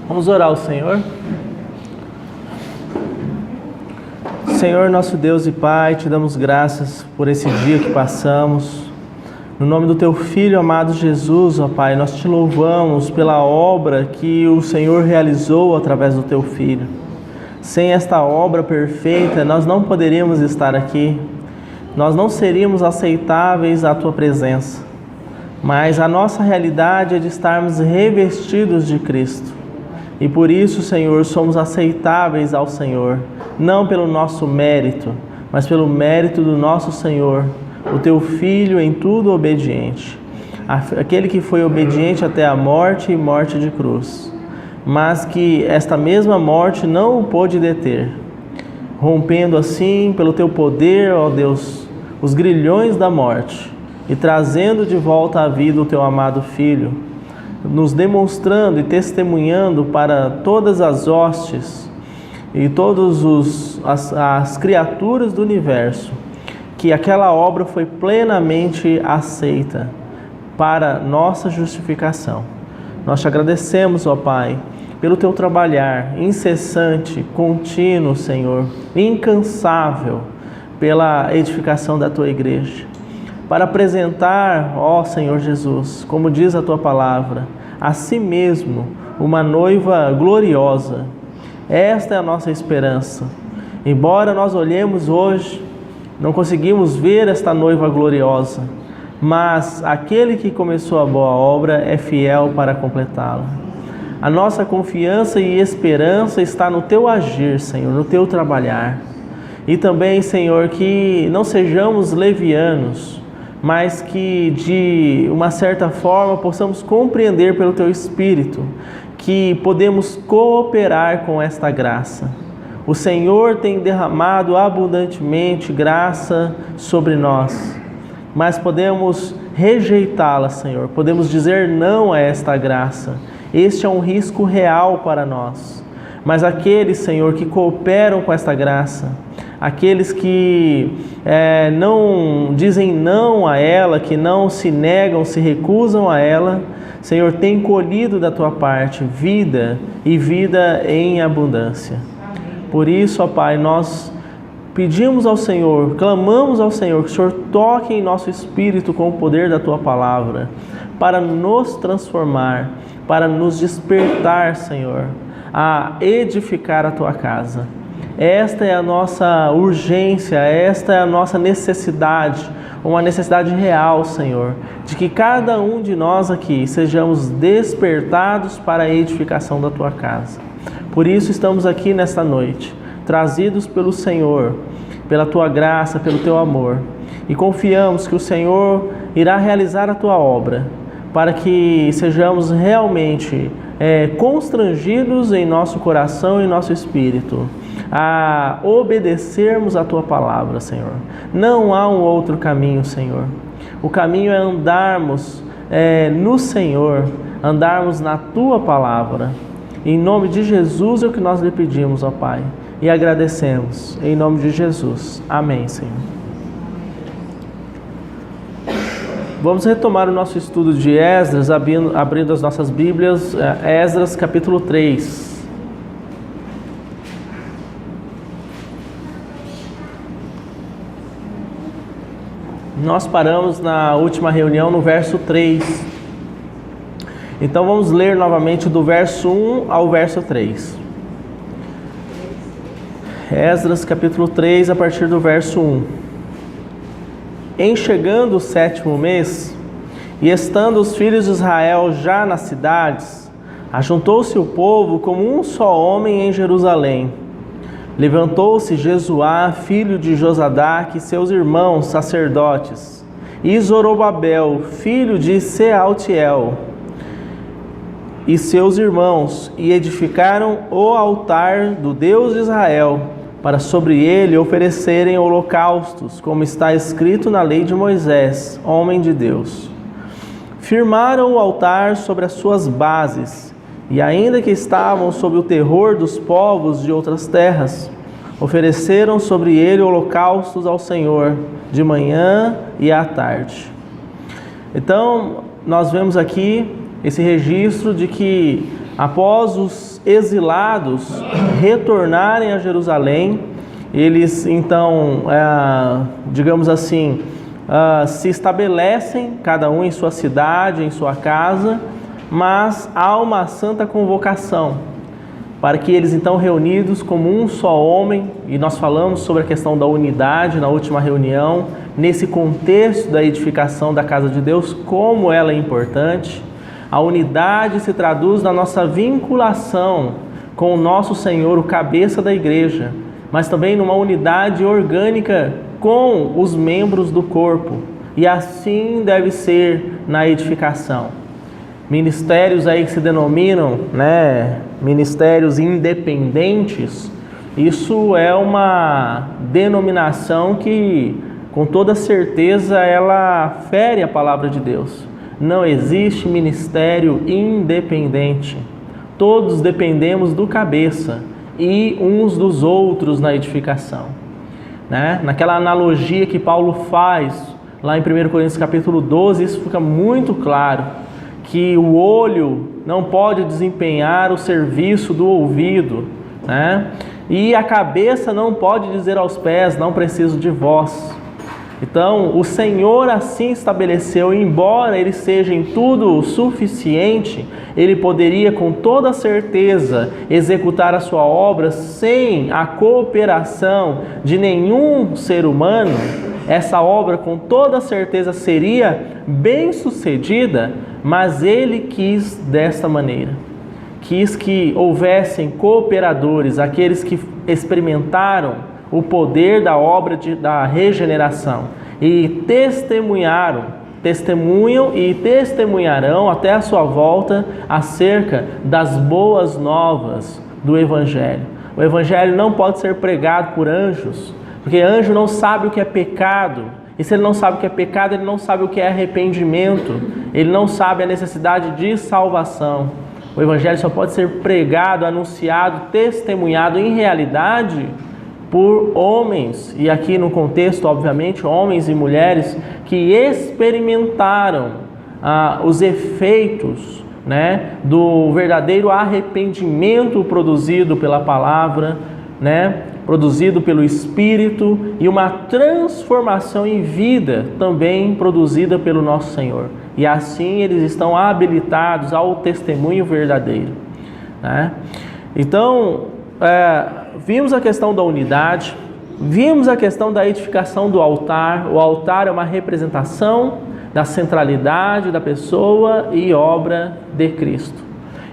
Vamos orar ao Senhor. Senhor, nosso Deus e Pai, te damos graças por esse dia que passamos. No nome do Teu Filho amado Jesus, ó Pai, nós te louvamos pela obra que o Senhor realizou através do Teu Filho. Sem esta obra perfeita, nós não poderíamos estar aqui. Nós não seríamos aceitáveis à Tua presença. Mas a nossa realidade é de estarmos revestidos de Cristo. E por isso, Senhor, somos aceitáveis ao Senhor, não pelo nosso mérito, mas pelo mérito do nosso Senhor, o Teu Filho em tudo obediente, aquele que foi obediente até a morte e morte de cruz, mas que esta mesma morte não o pôde deter, rompendo assim, pelo Teu poder, ó Deus, os grilhões da morte e trazendo de volta à vida o Teu amado Filho, nos demonstrando e testemunhando para todas as hostes e todas as criaturas do universo que aquela obra foi plenamente aceita para nossa justificação. Nós te agradecemos, ó Pai, pelo Teu trabalhar incessante, contínuo, Senhor, incansável pela edificação da Tua igreja. Para apresentar, ó Senhor Jesus, como diz a Tua palavra, a si mesmo uma noiva gloriosa. Esta é a nossa esperança. Embora nós olhemos hoje, não conseguimos ver esta noiva gloriosa, mas aquele que começou a boa obra é fiel para completá-la. A nossa confiança e esperança está no Teu agir, Senhor, no Teu trabalhar. E também, Senhor, que não sejamos levianos, mas que de uma certa forma possamos compreender pelo Teu Espírito que podemos cooperar com esta graça. O Senhor tem derramado abundantemente graça sobre nós, mas podemos rejeitá-la, Senhor, podemos dizer não a esta graça. Este é um risco real para nós, mas aqueles, Senhor, que cooperam com esta graça, aqueles que não dizem não a ela, que não se negam, se recusam a ela, Senhor, tem colhido da Tua parte vida e vida em abundância. Por isso, ó Pai, nós pedimos ao Senhor, clamamos ao Senhor que o Senhor toque em nosso espírito com o poder da Tua palavra, para nos transformar, para nos despertar, Senhor, a edificar a Tua casa. Esta é a nossa urgência, esta é a nossa necessidade, uma necessidade real, Senhor, de que cada um de nós aqui sejamos despertados para a edificação da Tua casa. Por isso estamos aqui nesta noite, trazidos pelo Senhor, pela Tua graça, pelo Teu amor, e confiamos que o Senhor irá realizar a Tua obra, para que sejamos realmente constrangidos em nosso coração e nosso espírito, a obedecermos a Tua palavra, Senhor. Não há um outro caminho, Senhor. O caminho é andarmos no Senhor, andarmos na Tua palavra. Em nome de Jesus é o que nós lhe pedimos, ó Pai, e agradecemos. Em nome de Jesus. Amém, Senhor. Vamos retomar o nosso estudo de Esdras, abrindo as nossas Bíblias, Esdras capítulo 3. Nós paramos na última reunião no verso 3. Então vamos ler novamente do verso 1 ao verso 3. Esdras capítulo 3, a partir do verso 1. Em chegando o 7º mês, e estando os filhos de Israel já nas cidades, ajuntou-se o povo como um só homem em Jerusalém. Levantou-se Jesuá, filho de Josadaque, e seus irmãos sacerdotes, e Zorobabel, filho de Sealtiel, e seus irmãos, e edificaram o altar do Deus de Israel, para sobre ele oferecerem holocaustos, como está escrito na lei de Moisés, homem de Deus. Firmaram o altar sobre as suas bases, e ainda que estavam sob o terror dos povos de outras terras, ofereceram sobre ele holocaustos ao Senhor, de manhã e à tarde. Então, nós vemos aqui esse registro de que após os exilados retornarem a Jerusalém, eles então, digamos assim, se estabelecem, cada um em sua cidade, em sua casa, mas há uma santa convocação, para que eles então reunidos como um só homem, e nós falamos sobre a questão da unidade na última reunião, nesse contexto da edificação da casa de Deus, como ela é importante. A unidade se traduz na nossa vinculação com o nosso Senhor, o cabeça da igreja, mas também numa unidade orgânica com os membros do corpo. E assim deve ser na edificação. Ministérios aí que se denominam, ministérios independentes, isso é uma denominação que, com toda certeza, ela fere a palavra de Deus. Não existe ministério independente. Todos dependemos do cabeça e uns dos outros na edificação. Naquela analogia que Paulo faz lá em 1 Coríntios capítulo 12, isso fica muito claro, que o olho não pode desempenhar o serviço do ouvido, e a cabeça não pode dizer aos pés, não preciso de vós. Então, o Senhor assim estabeleceu, embora Ele seja em tudo suficiente, Ele poderia com toda certeza executar a sua obra sem a cooperação de nenhum ser humano. Essa obra com toda certeza seria bem sucedida, mas Ele quis desta maneira. Quis que houvessem cooperadores, aqueles que experimentaram o poder da obra da regeneração e testemunham e testemunharão até a sua volta acerca das boas novas do Evangelho. O Evangelho não pode ser pregado por anjos, porque anjo não sabe o que é pecado, e se ele não sabe o que é pecado, ele não sabe o que é arrependimento, ele não sabe a necessidade de salvação. O Evangelho só pode ser pregado, anunciado, testemunhado em realidade por homens, e aqui no contexto, obviamente, homens e mulheres que experimentaram os efeitos do verdadeiro arrependimento produzido pela palavra, produzido pelo Espírito, e uma transformação em vida também produzida pelo nosso Senhor. E assim eles estão habilitados ao testemunho verdadeiro. Então, vimos a questão da unidade, vimos a questão da edificação do altar. O altar é uma representação da centralidade da pessoa e obra de Cristo.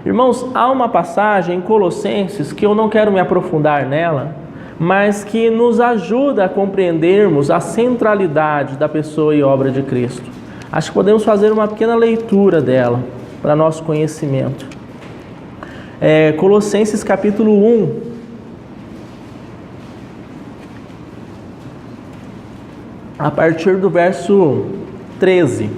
Irmãos, há uma passagem em Colossenses que eu não quero me aprofundar nela, mas que nos ajuda a compreendermos a centralidade da pessoa e obra de Cristo. Acho que podemos fazer uma pequena leitura dela para nosso conhecimento. Colossenses capítulo 1, a partir do verso 13.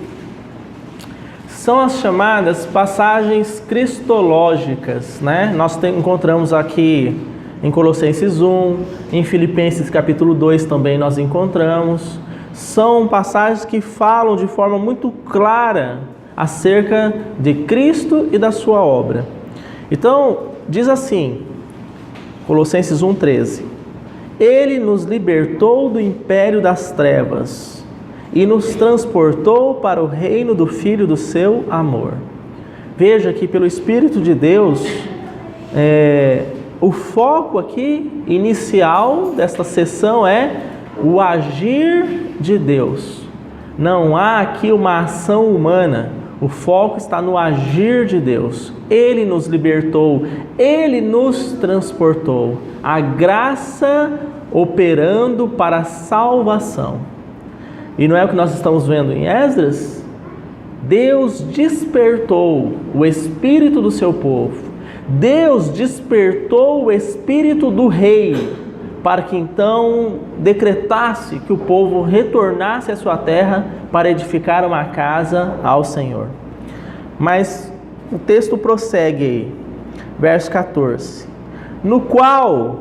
São as chamadas passagens cristológicas, Nós encontramos aqui em Colossenses 1, em Filipenses capítulo 2 também nós encontramos. São passagens que falam de forma muito clara acerca de Cristo e da sua obra. Então, diz assim, Colossenses 1,13: Ele nos libertou do império das trevas e nos transportou para o reino do Filho do seu amor. Veja que pelo Espírito de Deus, o foco aqui inicial desta sessão é o agir de Deus. Não há aqui uma ação humana. O foco está no agir de Deus. Ele nos libertou, Ele nos transportou. A graça operando para a salvação. E não é o que nós estamos vendo em Esdras? Deus despertou o espírito do seu povo. Deus despertou o espírito do rei para que então decretasse que o povo retornasse à sua terra para edificar uma casa ao Senhor. Mas o texto prossegue aí, verso 14: no qual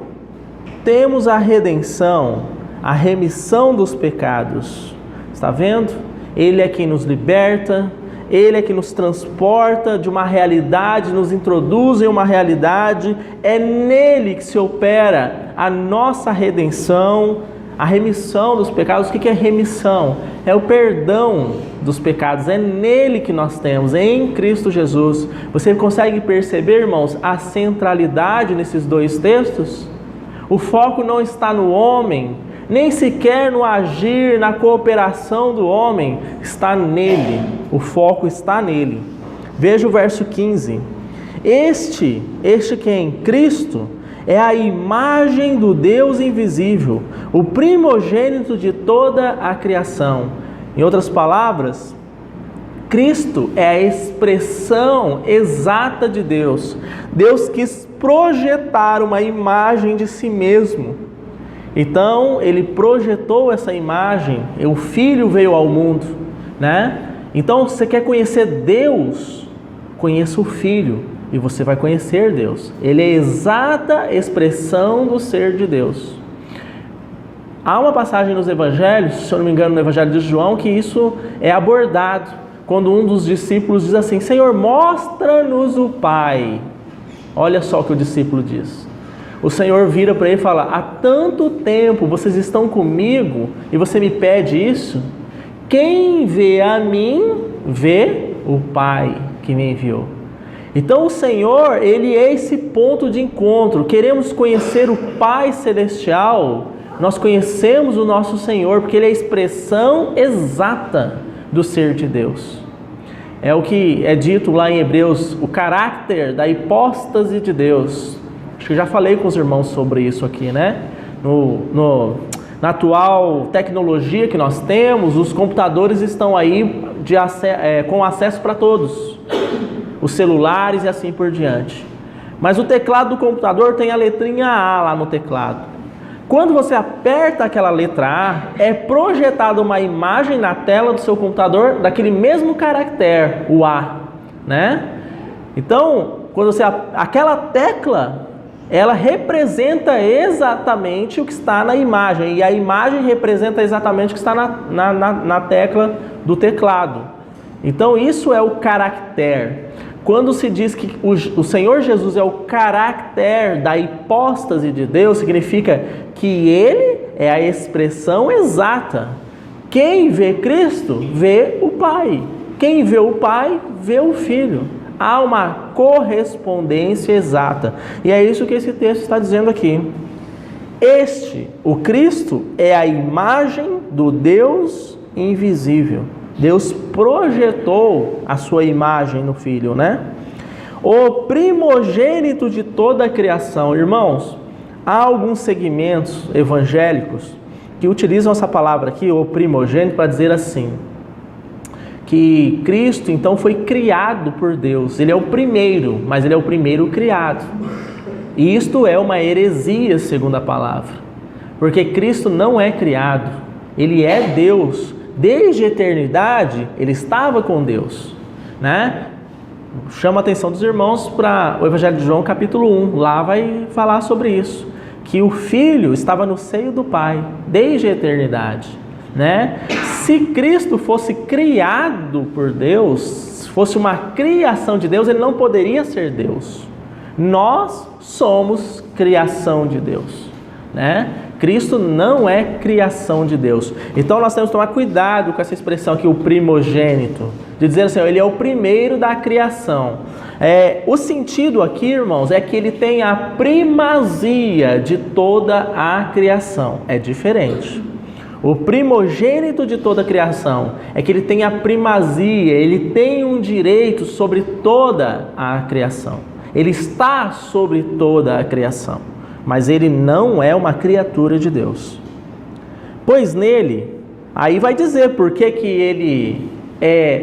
temos a redenção, a remissão dos pecados. Está vendo? Ele é quem nos liberta, Ele é que nos transporta de uma realidade, nos introduz em uma realidade. É nele que se opera a nossa redenção, a remissão dos pecados. O que é remissão? É o perdão dos pecados. É nele que nós temos, em Cristo Jesus. Você consegue perceber, irmãos, a centralidade nesses dois textos? O foco não está no homem, nem sequer no agir, na cooperação do homem. Está nele. O foco está nele. Veja o verso 15. Este quem? Cristo é a imagem do Deus invisível, o primogênito de toda a criação. Em outras palavras, Cristo é a expressão exata de Deus. Deus quis projetar uma imagem de si mesmo. Então, ele projetou essa imagem, o Filho veio ao mundo, né? Então, se você quer conhecer Deus, conheça o Filho e você vai conhecer Deus. Ele é a exata expressão do ser de Deus. Há uma passagem nos Evangelhos, se eu não me engano, no Evangelho de João, que isso é abordado, quando um dos discípulos diz assim: Senhor, mostra-nos o Pai. Olha só o que o discípulo diz. O Senhor vira para ele e fala: há tanto tempo vocês estão comigo e você me pede isso? Quem vê a mim, vê o Pai que me enviou. Então o Senhor, Ele é esse ponto de encontro. Queremos conhecer o Pai Celestial, nós conhecemos o nosso Senhor, porque Ele é a expressão exata do ser de Deus. É o que é dito lá em Hebreus, o caráter da hipóstase de Deus. Acho que já falei com os irmãos sobre isso aqui, né? Na atual tecnologia que nós temos, os computadores estão aí com acesso para todos. Os celulares e assim por diante. Mas o teclado do computador tem a letrinha A lá no teclado. Quando você aperta aquela letra A, é projetada uma imagem na tela do seu computador daquele mesmo caractere, o A, né? Então, quando aquela tecla, ela representa exatamente o que está na imagem, e a imagem representa exatamente o que está na tecla do teclado. Então, isso é o caractere. Quando se diz que o Senhor Jesus é o caráter da hipóstase de Deus, significa que Ele é a expressão exata. Quem vê Cristo, vê o Pai. Quem vê o Pai, vê o Filho. Há uma correspondência exata. E é isso que esse texto está dizendo aqui. O Cristo, é a imagem do Deus invisível. Deus projetou a sua imagem no Filho, né? O primogênito de toda a criação. Irmãos, há alguns segmentos evangélicos que utilizam essa palavra aqui, o primogênito, para dizer assim, que Cristo, então, foi criado por Deus. Ele é o primeiro, mas ele é o primeiro criado. E isto é uma heresia, segundo a palavra. Porque Cristo não é criado. Ele é Deus. Desde a eternidade, ele estava com Deus, né? Chama a atenção dos irmãos para o Evangelho de João, capítulo 1. Lá vai falar sobre isso. Que o Filho estava no seio do Pai, desde a eternidade, né? Se Cristo fosse criado por Deus, fosse uma criação de Deus, ele não poderia ser Deus. Nós somos criação de Deus, né? Cristo não é criação de Deus. Então nós temos que tomar cuidado com essa expressão aqui, o primogênito, de dizer assim, ele é o primeiro da criação. O sentido aqui, irmãos, é que ele tem a primazia de toda a criação. É diferente. O primogênito de toda a criação é que ele tem a primazia, ele tem um direito sobre toda a criação. Ele está sobre toda a criação, mas ele não é uma criatura de Deus. Pois nele, aí vai dizer por que ele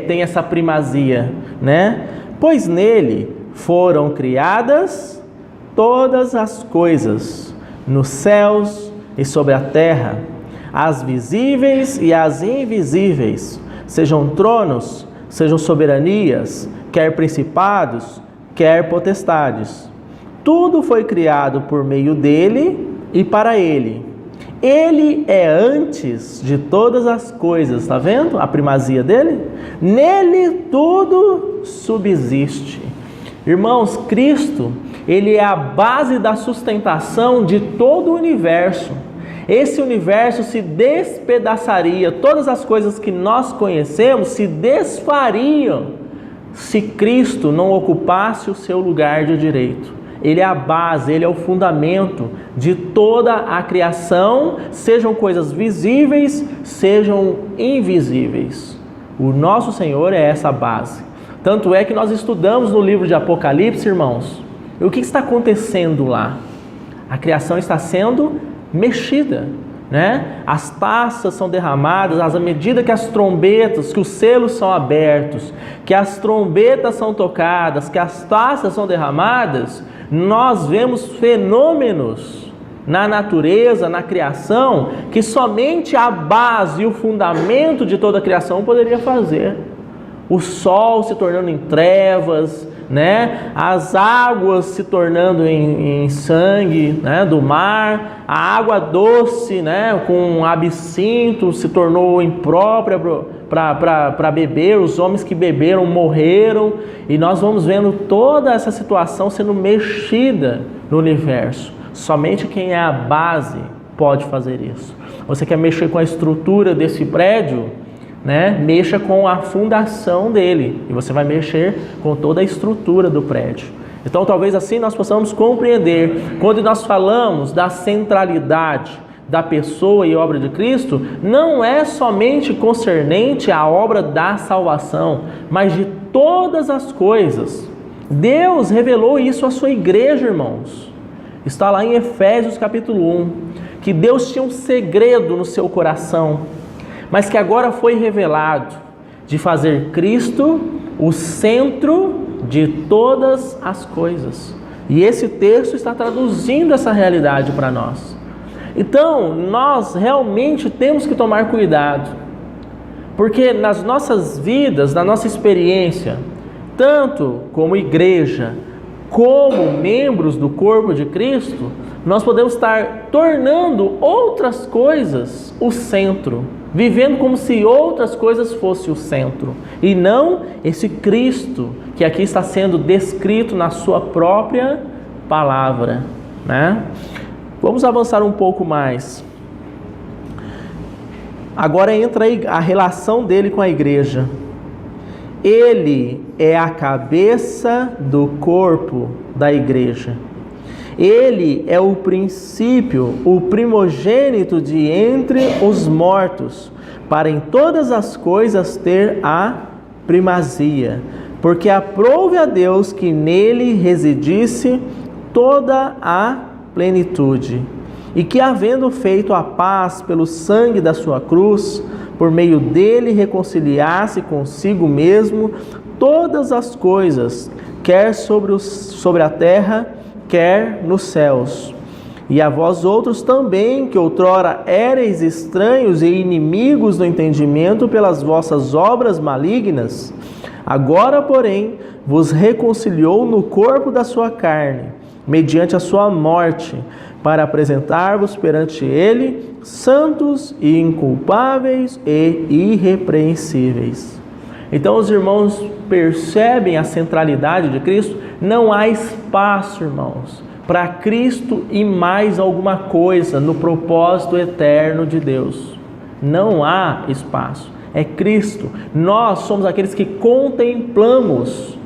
tem essa primazia, né? Pois nele foram criadas todas as coisas, nos céus e sobre a terra, as visíveis e as invisíveis, sejam tronos, sejam soberanias, quer principados, quer potestades. Tudo foi criado por meio dele e para ele. Ele é antes de todas as coisas, está vendo a primazia dele? Nele tudo subsiste. Irmãos, Cristo, Ele é a base da sustentação de todo o universo. Esse universo se despedaçaria, todas as coisas que nós conhecemos se desfariam se Cristo não ocupasse o seu lugar de direito. Ele é a base, Ele é o fundamento de toda a criação, sejam coisas visíveis, sejam invisíveis. O nosso Senhor é essa base. Tanto é que nós estudamos no livro de Apocalipse, irmãos, e o que está acontecendo lá? A criação está sendo mexida, né? As taças são derramadas, à medida que as trombetas, que os selos são abertos, que as trombetas são tocadas, que as taças são derramadas, nós vemos fenômenos na natureza, na criação, que somente a base e o fundamento de toda a criação poderia fazer. O sol se tornando em trevas, né? As águas se tornando em sangue, né? Do mar, a água doce, né? Com absinto se tornou imprópria para beber, os homens que beberam morreram, e nós vamos vendo toda essa situação sendo mexida no universo. Somente quem é a base pode fazer isso. Você quer mexer com a estrutura desse prédio? Né? Mexa com a fundação dele e você vai mexer com toda a estrutura do prédio. Então talvez assim nós possamos compreender, quando nós falamos da centralidade da pessoa e obra de Cristo, não é somente concernente à obra da salvação, mas de todas as coisas. Deus revelou isso à sua igreja, irmãos. Está lá em Efésios capítulo 1, que Deus tinha um segredo no seu coração, mas que agora foi revelado, de fazer Cristo o centro de todas as coisas. E esse texto está traduzindo essa realidade para nós. Então, nós realmente temos que tomar cuidado, porque nas nossas vidas, na nossa experiência, tanto como igreja, como membros do corpo de Cristo, nós podemos estar tornando outras coisas o centro, vivendo como se outras coisas fossem o centro, e não esse Cristo que aqui está sendo descrito na sua própria palavra, né? Vamos avançar um pouco mais. Agora entra a relação dele com a igreja. Ele é a cabeça do corpo da igreja. Ele é o princípio, o primogênito de entre os mortos, para em todas as coisas ter a primazia, porque aprouve a Deus que nele residisse toda a plenitude, e que, havendo feito a paz pelo sangue da sua cruz, por meio dele reconciliasse consigo mesmo todas as coisas, quer sobre a terra, quer nos céus. E a vós outros também, que outrora éreis estranhos e inimigos do entendimento pelas vossas obras malignas, agora, porém, vos reconciliou no corpo da sua carne, mediante a sua morte, para apresentar-vos perante ele santos e inculpáveis e irrepreensíveis. Então os irmãos percebem a centralidade de Cristo. Não há espaço, irmãos, para Cristo e mais alguma coisa no propósito eterno de Deus. Não há espaço. É Cristo. Nós somos aqueles que contemplamos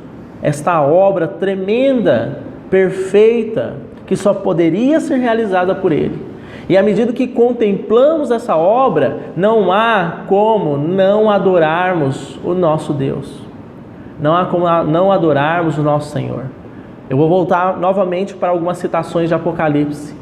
esta obra tremenda, perfeita, que só poderia ser realizada por Ele. E à medida que contemplamos essa obra, não há como não adorarmos o nosso Deus. Não há como não adorarmos o nosso Senhor. Eu vou voltar novamente para algumas citações de Apocalipse.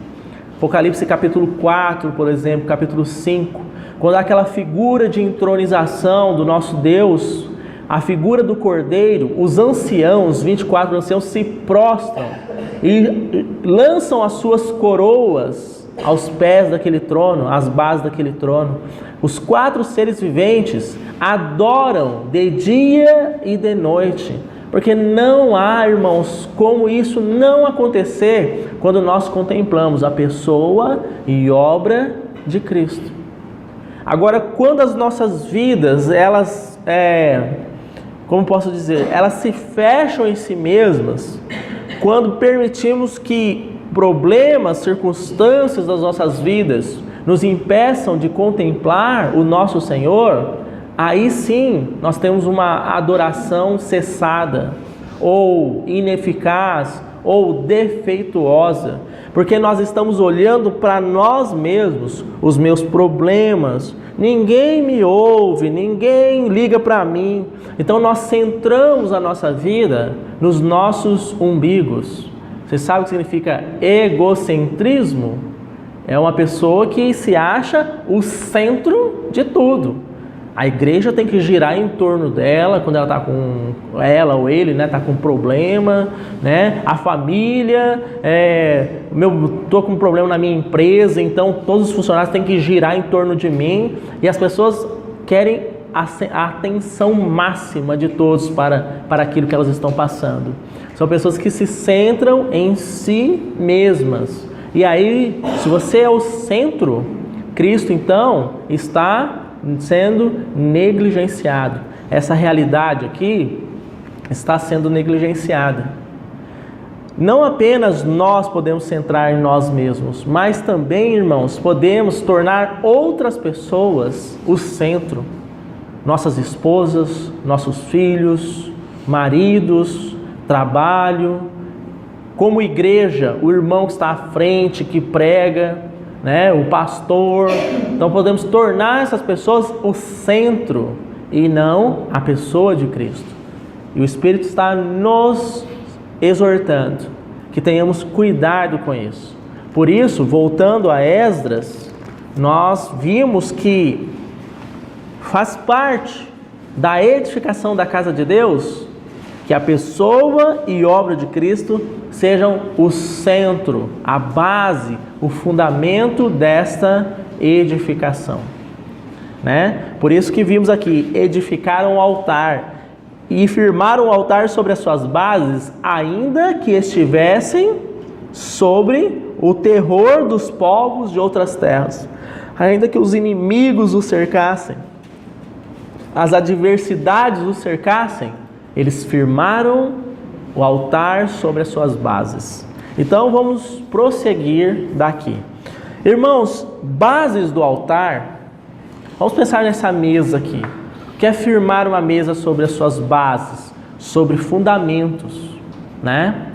Apocalipse capítulo 4, por exemplo, capítulo 5, quando há aquela figura de entronização do nosso Deus, a figura do Cordeiro, os anciãos, 24 anciãos, se prostram e lançam as suas coroas aos pés daquele trono, às bases daquele trono. Os 4 seres viventes adoram de dia e de noite, porque não há, irmãos, como isso não acontecer quando nós contemplamos a pessoa e obra de Cristo. Agora, quando as nossas vidas, elas, como posso dizer, elas se fecham em si mesmas, quando permitimos que problemas, circunstâncias das nossas vidas nos impeçam de contemplar o nosso Senhor, aí sim nós temos uma adoração cessada, ou ineficaz, ou defeituosa, porque nós estamos olhando para nós mesmos, os meus problemas, ninguém me ouve, ninguém liga para mim. Então nós centramos a nossa vida nos nossos umbigos. Você sabe o que significa egocentrismo? É uma pessoa que se acha o centro de tudo. A igreja tem que girar em torno dela, quando ela está com ela ou ele, né, está com problema, né? A família, estou com um problema na minha empresa, então todos os funcionários têm que girar em torno de mim, e as pessoas querem a atenção máxima de todos para aquilo que elas estão passando. São pessoas que se centram em si mesmas. E aí, se você é o centro, Cristo então está sendo negligenciado. Essa realidade aqui está sendo negligenciada. Não apenas nós podemos centrar em nós mesmos, mas também, irmãos, podemos tornar outras pessoas o centro. Nossas esposas, nossos filhos, maridos, trabalho. Como igreja, o irmão que está à frente, que prega, né, o pastor. Então podemos tornar essas pessoas o centro e não a pessoa de Cristo. E o Espírito está nos exortando que tenhamos cuidado com isso. Por isso, voltando a Esdras, nós vimos que faz parte da edificação da casa de Deus que a pessoa e obra de Cristo sejam o centro, a base, o fundamento desta edificação, né? Por isso que vimos aqui, edificaram o altar e firmaram o altar sobre as suas bases, ainda que estivessem sobre o terror dos povos de outras terras, ainda que os inimigos os cercassem, as adversidades os cercassem, eles firmaram o altar sobre as suas bases. Então vamos prosseguir daqui. Irmãos, bases do altar, vamos pensar nessa mesa aqui. O que é firmar uma mesa sobre as suas bases, sobre fundamentos, né?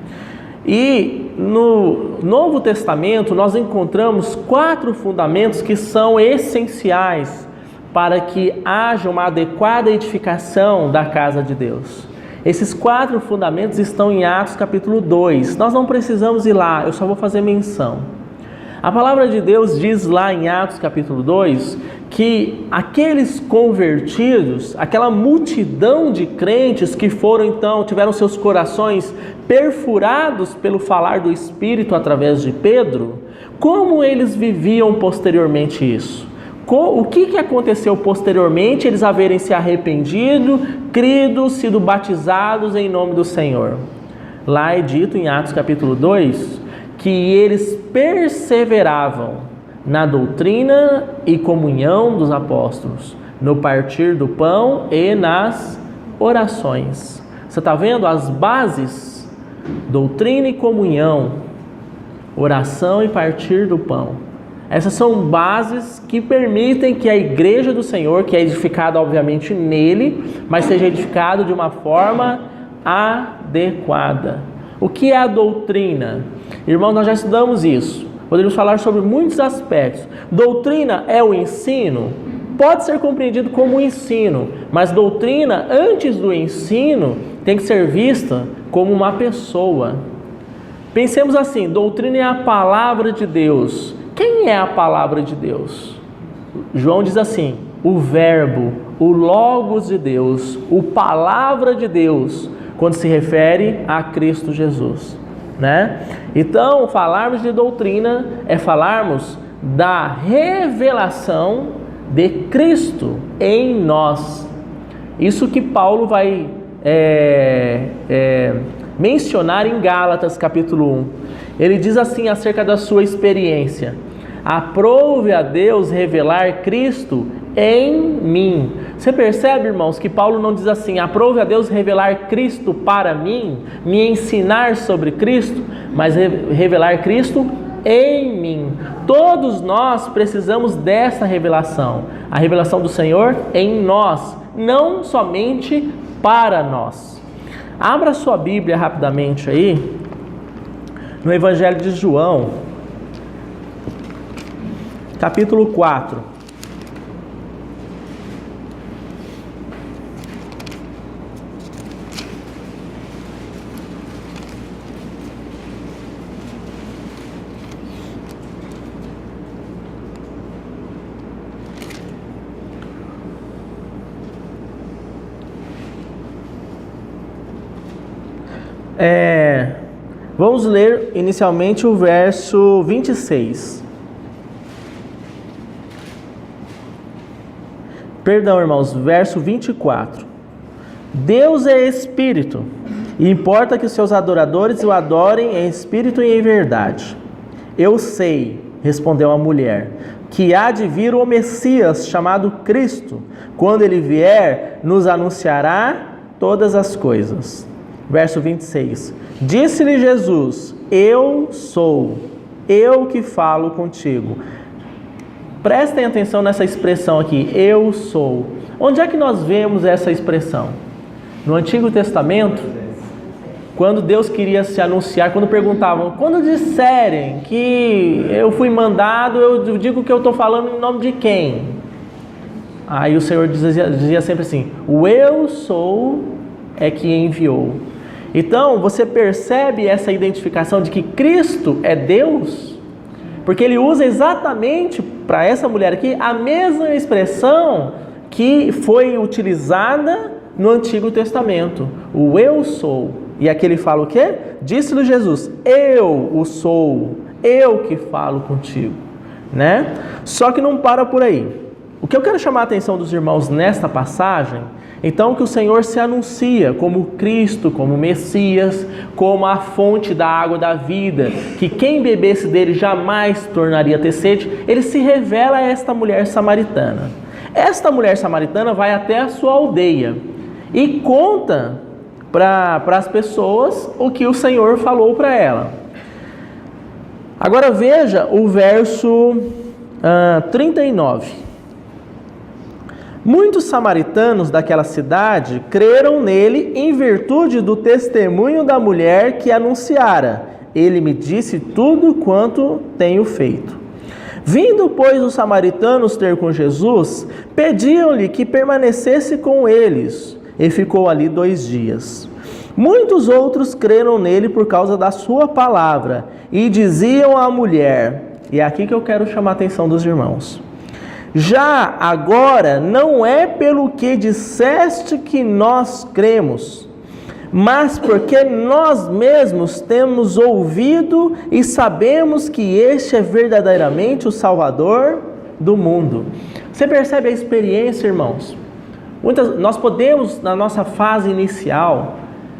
E no Novo Testamento nós encontramos 4 fundamentos que são essenciais para que haja uma adequada edificação da casa de Deus. Esses 4 fundamentos estão em Atos capítulo 2. Nós não precisamos ir lá, eu só vou fazer menção. A palavra de Deus diz lá em Atos capítulo 2 que aqueles convertidos, aquela multidão de crentes que foram então, tiveram seus corações perfurados pelo falar do Espírito através de Pedro, como eles viviam posteriormente isso? O que aconteceu posteriormente eles haverem se arrependido, crido, sido batizados em nome do Senhor? Lá é dito em Atos capítulo 2 que eles perseveravam na doutrina e comunhão dos apóstolos, no partir do pão e nas orações. Você está vendo as bases? Doutrina e comunhão, oração e partir do pão. Essas são bases que permitem que a igreja do Senhor, que é edificada obviamente nele, mas seja edificada de uma forma adequada. O que é a doutrina? Irmãos, nós já estudamos isso. Poderíamos falar sobre muitos aspectos. Doutrina é o ensino? Pode ser compreendido como ensino, mas doutrina, antes do ensino, tem que ser vista como uma pessoa. Pensemos assim, doutrina é a palavra de Deus. Quem é a palavra de Deus? João diz assim, o verbo, o logos de Deus, o palavra de Deus, quando se refere a Cristo Jesus, né? Então, falarmos de doutrina é falarmos da revelação de Cristo em nós. Isso que Paulo vai mencionar em Gálatas capítulo 1. Ele diz assim acerca da sua experiência: Aprove a Deus revelar Cristo em mim. Você percebe, irmãos, que Paulo não diz assim: aprove a Deus revelar Cristo para mim, me ensinar sobre Cristo, mas revelar Cristo em mim. Todos nós precisamos dessa revelação, a revelação do Senhor em nós, não somente para nós. Abra sua Bíblia rapidamente aí, no Evangelho de João, capítulo 4. Vamos ler inicialmente o verso 26. Perdão, irmãos, verso 24. Deus é Espírito, e importa que os seus adoradores o adorem em espírito e em verdade. Eu sei, respondeu a mulher, que há de vir o Messias, chamado Cristo. Quando ele vier, nos anunciará todas as coisas. Verso 26. Disse-lhe Jesus: eu sou, eu que falo contigo. Prestem atenção nessa expressão aqui, eu sou. Onde é que nós vemos essa expressão? No Antigo Testamento, quando Deus queria se anunciar, quando perguntavam, quando disserem que eu fui mandado, eu digo que eu estou falando em nome de quem? Aí o Senhor dizia sempre assim: o eu sou é que enviou. Então, você percebe essa identificação de que Cristo é Deus? Porque ele usa exatamente para essa mulher aqui a mesma expressão que foi utilizada no Antigo Testamento. O eu sou. E aqui ele fala o quê? Disse-lhe Jesus: eu o sou, eu que falo contigo. Né? Só que não para por aí. O que eu quero chamar a atenção dos irmãos nesta passagem, então, que o Senhor se anuncia como Cristo, como Messias, como a fonte da água da vida, que quem bebesse dele jamais tornaria a ter sede. Ele se revela a esta mulher samaritana. Esta mulher samaritana vai até a sua aldeia e conta para as pessoas o que o Senhor falou para ela. Agora veja o verso 39. Muitos samaritanos daquela cidade creram nele em virtude do testemunho da mulher que anunciara: ele me disse tudo quanto tenho feito. Vindo, pois, os samaritanos ter com Jesus, pediam-lhe que permanecesse com eles, e ficou ali 2 dias. Muitos outros creram nele por causa da sua palavra, e diziam à mulher, e é aqui que eu quero chamar a atenção dos irmãos: já agora não é pelo que disseste que nós cremos, mas porque nós mesmos temos ouvido e sabemos que este é verdadeiramente o Salvador do mundo. Você percebe a experiência, irmãos? Nós podemos, na nossa fase inicial,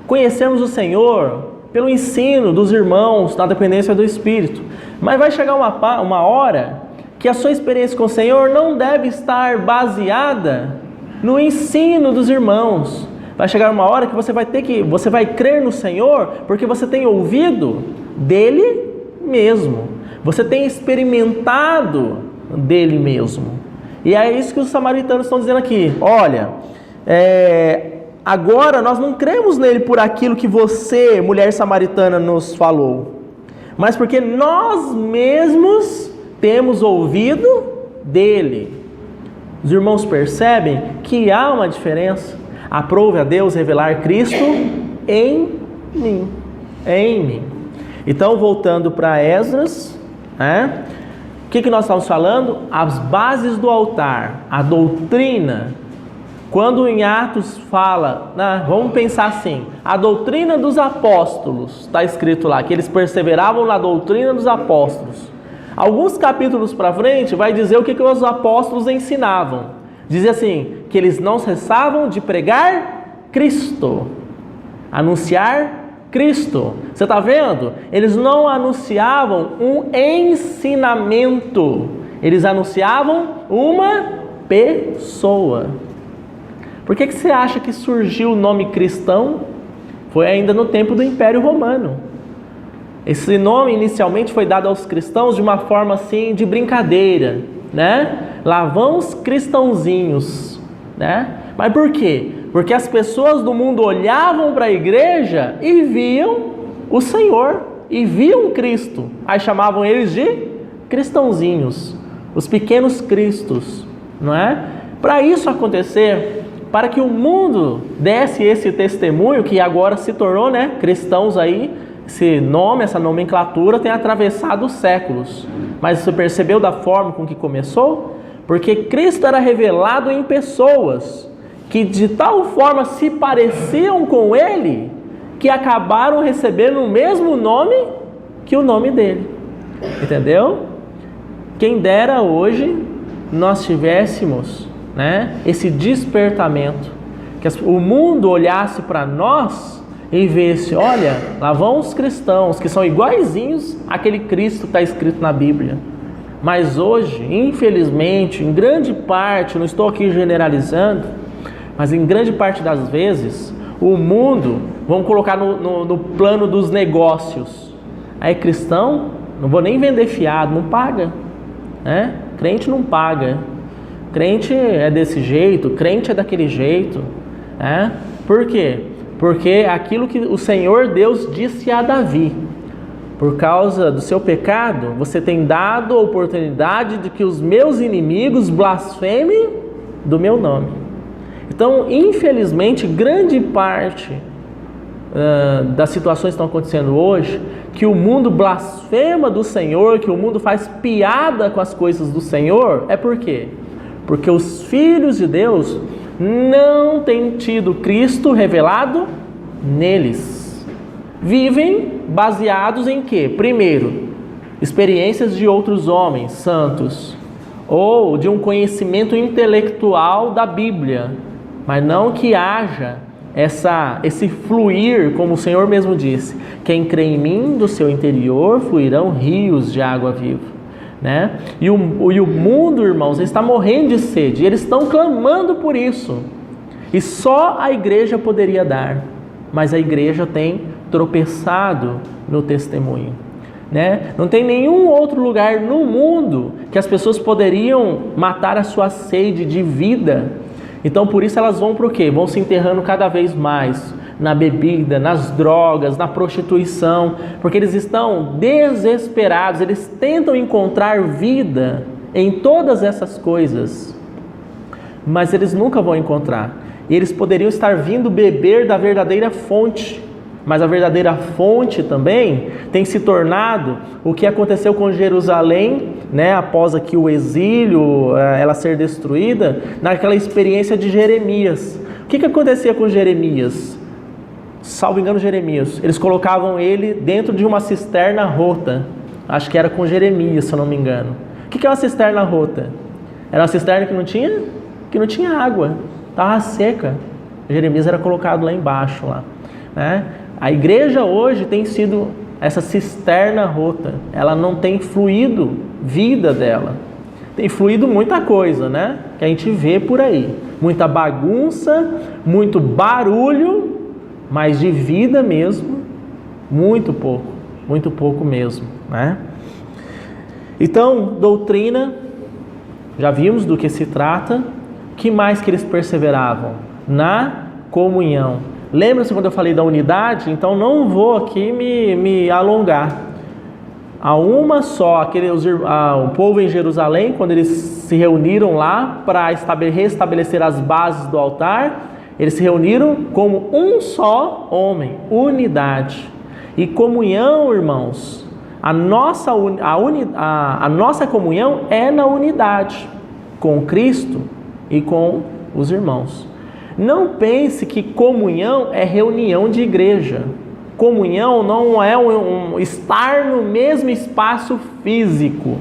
conhecermos o Senhor pelo ensino dos irmãos, na dependência do Espírito. Mas vai chegar uma hora que a sua experiência com o Senhor não deve estar baseada no ensino dos irmãos. Vai chegar uma hora que você vai crer no Senhor porque você tem ouvido dele mesmo. Você tem experimentado dele mesmo. E é isso que os samaritanos estão dizendo aqui. Olha, agora nós não cremos nele por aquilo que você, mulher samaritana, nos falou, mas porque nós mesmos temos ouvido dele. Os irmãos percebem que há uma diferença. Aprove a Deus revelar Cristo em mim. Em mim. Então, voltando para Esdras, o que nós estamos falando? As bases do altar, a doutrina. Quando em Atos fala, vamos pensar assim, a doutrina dos apóstolos, está escrito lá, que eles perseveravam na doutrina dos apóstolos. Alguns capítulos para frente vai dizer o que os apóstolos ensinavam. Dizia assim, que eles não cessavam de pregar Cristo, anunciar Cristo. Você está vendo? Eles não anunciavam um ensinamento, eles anunciavam uma pessoa. Por que você acha que surgiu o nome cristão? Foi ainda no tempo do Império Romano. Esse nome inicialmente foi dado aos cristãos de uma forma assim de brincadeira, né? Lá vão os cristãozinhos, né? Mas por quê? Porque as pessoas do mundo olhavam para a igreja e viam o Senhor, e viam Cristo. Aí chamavam eles de cristãozinhos, os pequenos cristos, não é? Para isso acontecer, para que o mundo desse esse testemunho, que agora se tornou, né, cristãos aí, esse nome, essa nomenclatura tem atravessado os séculos. Mas você percebeu da forma com que começou? Porque Cristo era revelado em pessoas que de tal forma se pareciam com Ele, que acabaram recebendo o mesmo nome que o nome dele. Entendeu? Quem dera hoje nós tivéssemos, né, esse despertamento, que o mundo olhasse para nós e visse, olha, lá vão os cristãos que são iguaizinhos àquele Cristo que está escrito na Bíblia. Mas hoje, infelizmente, em grande parte, não estou aqui generalizando, mas em grande parte das vezes, o mundo, vamos colocar no plano dos negócios. Aí cristão, não vou nem vender fiado, não paga, né? Crente não paga. Crente é desse jeito, crente é daquele jeito, né? Por quê? Porque aquilo que o Senhor Deus disse a Davi: por causa do seu pecado, você tem dado a oportunidade de que os meus inimigos blasfemem do meu nome. Então, infelizmente, grande parte das situações que estão acontecendo hoje, que o mundo blasfema do Senhor, que o mundo faz piada com as coisas do Senhor, é por quê? Porque os filhos de Deus não têm tido Cristo revelado neles. Vivem baseados em quê? Primeiro, experiências de outros homens santos, ou de um conhecimento intelectual da Bíblia, mas não que haja esse fluir, como o Senhor mesmo disse: quem crê em mim, do seu interior fluirão rios de água viva. Né? E o mundo, irmãos, está morrendo de sede, e eles estão clamando por isso, e só a igreja poderia dar, mas a igreja tem tropeçado no testemunho, né? Não tem nenhum outro lugar no mundo que as pessoas poderiam matar a sua sede de vida. Então por isso elas vão para o quê? Vão se enterrando cada vez mais na bebida, nas drogas, na prostituição, porque eles estão desesperados, eles tentam encontrar vida em todas essas coisas, mas eles nunca vão encontrar. E eles poderiam estar vindo beber da verdadeira fonte, mas a verdadeira fonte também tem se tornado o que aconteceu com Jerusalém, né, após aqui o exílio, ela ser destruída, naquela experiência de Jeremias. O que acontecia com Jeremias? Salvo engano, Jeremias, eles colocavam ele dentro de uma cisterna rota. Acho que era com Jeremias, se eu não me engano. O que é uma cisterna rota? Era uma cisterna que não tinha água, estava seca. Jeremias era colocado lá embaixo, lá, né? A igreja hoje tem sido essa cisterna rota. Ela não tem fluído vida dela. Tem fluído muita coisa, né? Que a gente vê por aí. Muita bagunça, muito barulho, mas de vida mesmo, muito pouco mesmo, né? Então, doutrina, já vimos do que se trata. O que mais que eles perseveravam? Na comunhão. Lembra-se quando eu falei da unidade? Então não vou aqui me alongar. Há uma só, o povo em Jerusalém, quando eles se reuniram lá para restabelecer as bases do altar, eles se reuniram como um só homem, unidade. E comunhão, irmãos, a nossa comunhão é na unidade, com Cristo e com os irmãos. Não pense que comunhão é reunião de igreja. Comunhão não é estar no mesmo espaço físico.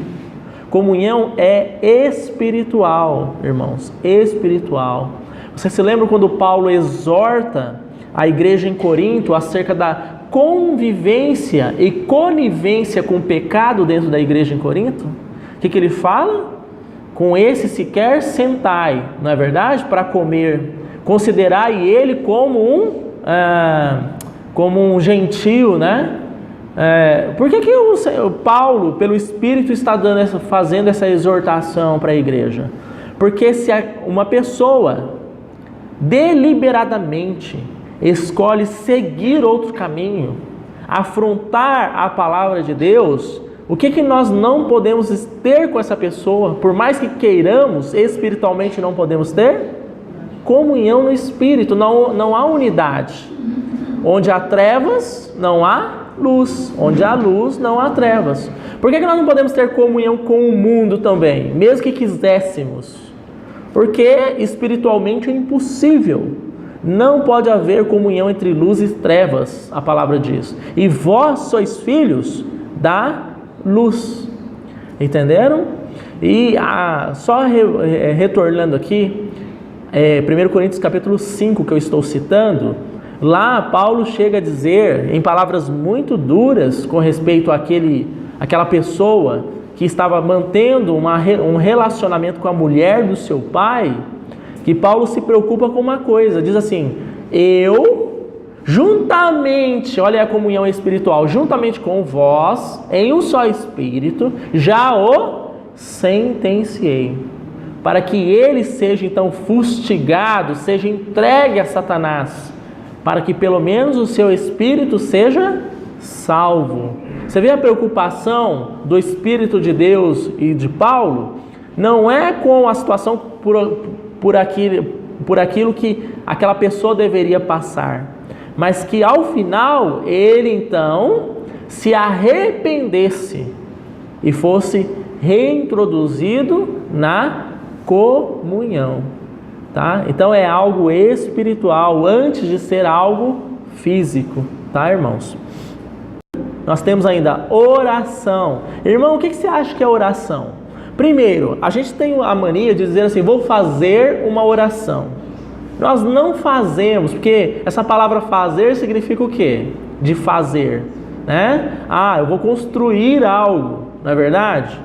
Comunhão é espiritual, irmãos, espiritual. Você se lembra quando Paulo exorta a igreja em Corinto acerca da convivência e conivência com o pecado dentro da igreja em Corinto? O que ele fala? Com esse sequer sentai, não é verdade? Para comer. Considerai ele como um gentio, né? Por que o Paulo, pelo Espírito, está fazendo essa exortação para a igreja? Porque se uma pessoa deliberadamente escolhe seguir outro caminho, afrontar a palavra de Deus, o que nós não podemos ter com essa pessoa? Por mais que queiramos, espiritualmente não podemos ter? Comunhão no Espírito, não há unidade. Onde há trevas, não há luz. Onde há luz, não há trevas. Por que nós não podemos ter comunhão com o mundo também, mesmo que quiséssemos? Porque espiritualmente é impossível. Não pode haver comunhão entre luz e trevas, a palavra diz. E vós sois filhos da luz. Entenderam? E só retornando aqui, 1 Coríntios capítulo 5 que eu estou citando, lá Paulo chega a dizer, em palavras muito duras, com respeito àquela pessoa que estava mantendo um relacionamento com a mulher do seu pai, que Paulo se preocupa com uma coisa, diz assim: eu, juntamente, olha a comunhão espiritual, juntamente com vós, em um só espírito, já o sentenciei, para que ele seja então fustigado, seja entregue a Satanás, para que pelo menos o seu espírito seja salvo. Você vê a preocupação do Espírito de Deus e de Paulo? Não é com a situação por aquilo que aquela pessoa deveria passar, mas que ao final ele então se arrependesse e fosse reintroduzido na comunhão, tá? Então é algo espiritual antes de ser algo físico, tá, irmãos? Nós temos ainda oração. Irmão, o que você acha que é oração? Primeiro, a gente tem a mania de dizer assim: vou fazer uma oração. Nós não fazemos, porque essa palavra fazer significa o quê? De fazer, né? Eu vou construir algo, não é verdade?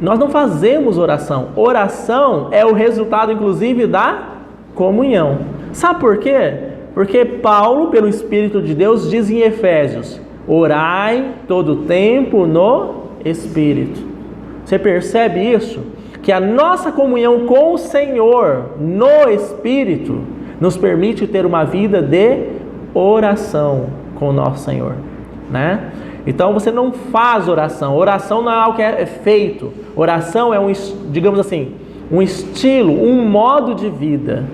Nós não fazemos oração. Oração é o resultado, inclusive, da comunhão. Sabe por quê? Porque Paulo, pelo Espírito de Deus, diz em Efésios: orai todo o tempo no Espírito. Você percebe isso? Que a nossa comunhão com o Senhor no Espírito nos permite ter uma vida de oração com o nosso Senhor, né? Então você não faz oração. Oração não é algo que é feito. Oração é digamos assim, um estilo, um modo de vida.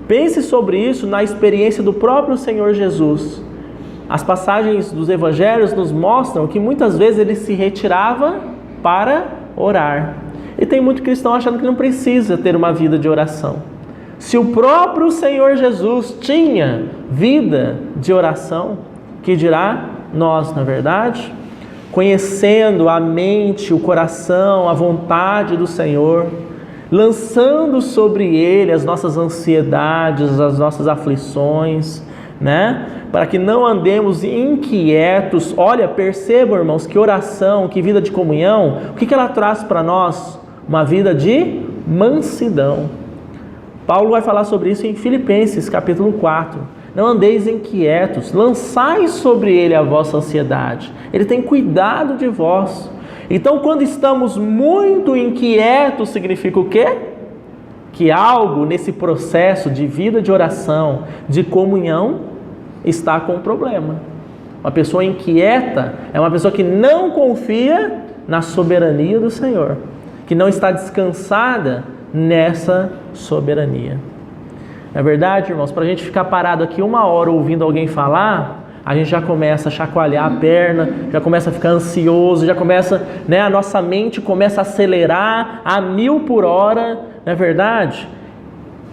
Pense sobre isso na experiência do próprio Senhor Jesus. As passagens dos evangelhos nos mostram que muitas vezes ele se retirava para orar. E tem muito cristão achando que não precisa ter uma vida de oração. Se o próprio Senhor Jesus tinha vida de oração, que dirá nós, na verdade? Conhecendo a mente, o coração, a vontade do Senhor, lançando sobre Ele as nossas ansiedades, as nossas aflições, né? Para que não andemos inquietos. Olha, percebam, irmãos, que oração, que vida de comunhão, o que ela traz para nós? Uma vida de mansidão. Paulo vai falar sobre isso em Filipenses, capítulo 4. Não andeis inquietos, lançai sobre Ele a vossa ansiedade. Ele tem cuidado de vós. Então, quando estamos muito inquietos, significa o quê? Que algo nesse processo de vida de oração, de comunhão, está com problema. Uma pessoa inquieta é uma pessoa que não confia na soberania do Senhor, que não está descansada nessa soberania. É verdade, irmãos? Para a gente ficar parado aqui 1 hora ouvindo alguém falar, a gente já começa a chacoalhar a perna, já começa a ficar ansioso, já começa, né, a nossa mente começa a acelerar a 1000 por hora, não é verdade?